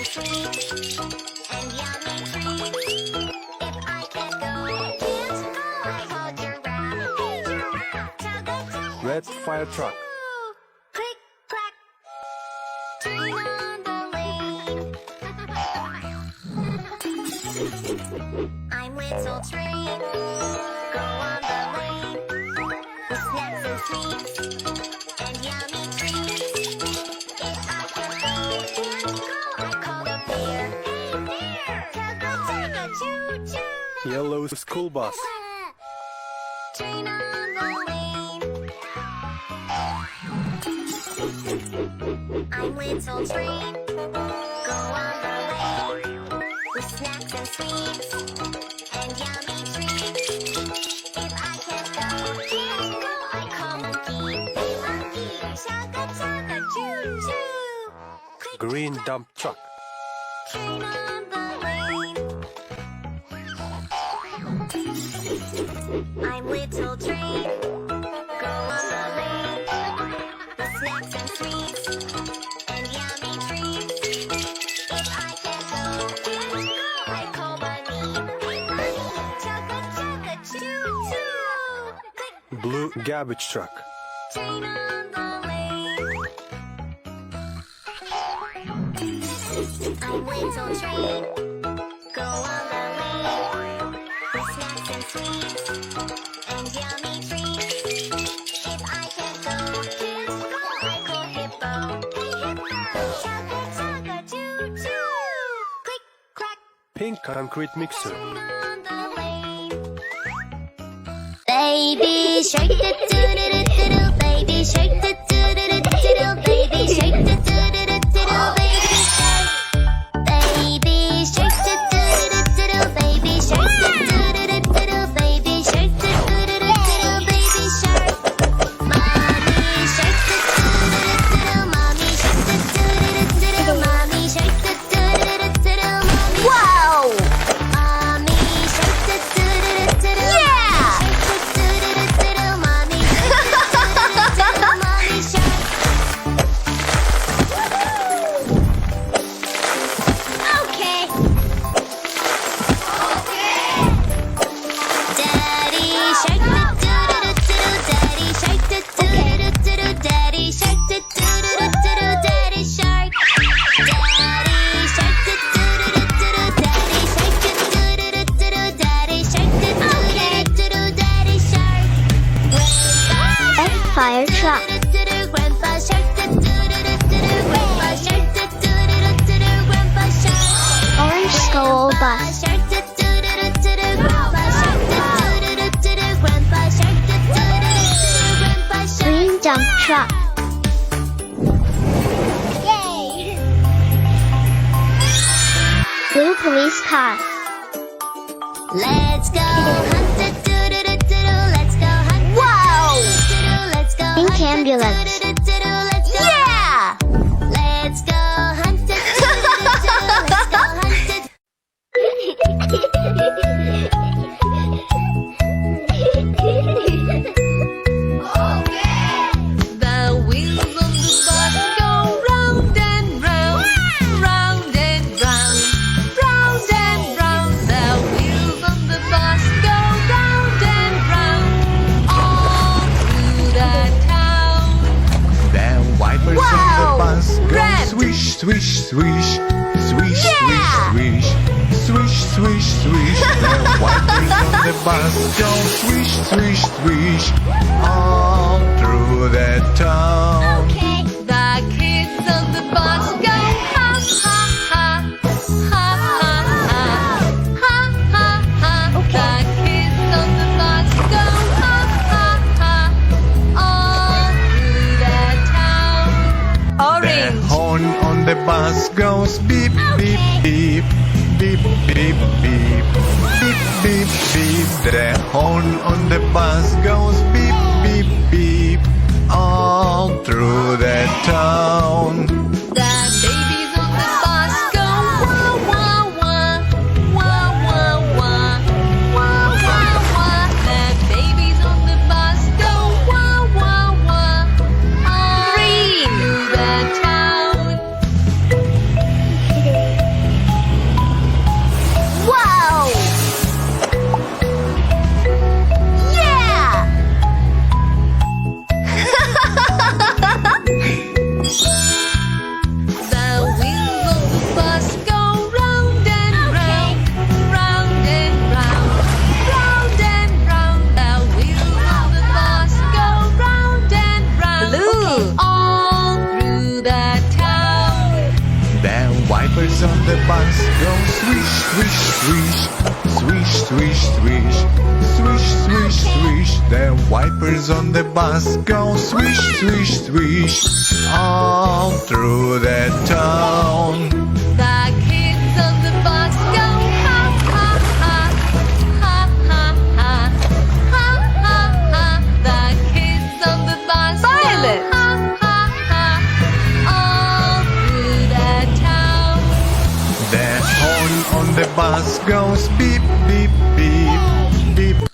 sweets and yummy treats. If I can't go, can't go, I hold your wrap. Hey, giraffe, tug a tug. Red fire truck. Click, clack. Turn on the lane. I'm little train. Go on the lane with snacks and sweets and yummy treats. If I can go, can't go, I call the bear. Hey bear, tugga, choo-choo. Yellow school bus. Train on the lane. I'm little train. Go on the lane with snacks and sweets and yummy treats. If I can't go, I call monkey. Hey monkey, chugga chugga choo choo. Click, Green dump truck. train on the lane. I'm little train. Go on the lane with snacks and sweets and yummy treats. If I can't go, I call bunny. Hey bunny, chugga chugga choo choo. Click, Blue garbage truck. train on the lane. I'm little train. Go on the lane with snacks and sweets and yummy treats. If I can't go, I call hippo. Hey hippo, chugga chugga choo choo. Click clack, Pink concrete mixer. train on the lane. Baby shark do do do do do do, baby shark do do do do do do, baby shark do do do do do do, baby shark. Baby shark do do do do do, baby shark do do do do do, baby shark do do do do do, baby shark. Mommy shark do do do do do, mommy shark do do do do do, mommy shark do do do do do, mommy. Wow! Mommy shark do do do do do, yeah! Mommy shark. Okay. Daddy shark do do do do, daddy shark do do do do, daddy shark do do do do, daddy shark. Daddy shark do do do do, daddy shark do do do do, daddy shark do do do, daddy shark. Red fire truck. Grandpa shark do do do do, grandpa shark do do do do, grandpa shark. Orange school bus. Shark do do do do, grandpa shark do do do do, grandpa shark do do do, grandpa shark. Green dump truck. Yay! Blue police car. Let's go hunt do do do do, let's go hunt. Wow! Let's go Pink hunt. ambulance. Let's go. Yeah! Let's go hunt do do do, let's go hunt. The wheels on the bus go round and round, round and round, round and round. The wheels on the bus go round and round, all through the town. The wipers Wow! on the bus go Red! swish, swish, swish, swish, Yeah! swish, swish, swish, swish, swish. The wipers on the bus go swish, swish, swish, all through the town. Okay. The kids on the bus go ha ha ha, ha ha ha, ha ha ha. The kids on the bus go ha ha ha, all through the town. The Orange. horn on the bus goes beep, beep, beep, beep, beep, beep, beep, beep, beep. The horn on the bus goes beep, beep, beep, all through the town. The babies on the bus go wah wah wah, wah wah wah, wah wah wah. The babies on the bus go wah wah wah, all through the town. wipers on the bus go swish, swish, swish, swish, swish, swish, swish, swish, swish. The wipers on the bus go swish, swish, swish, all through the town. The kids on the bus go ha ha ha, ha ha ha, ha ha ha. The kids on the bus Violet. go ha ha ha, all through the town. The horn on the bus goes beep, beep, beep, beep,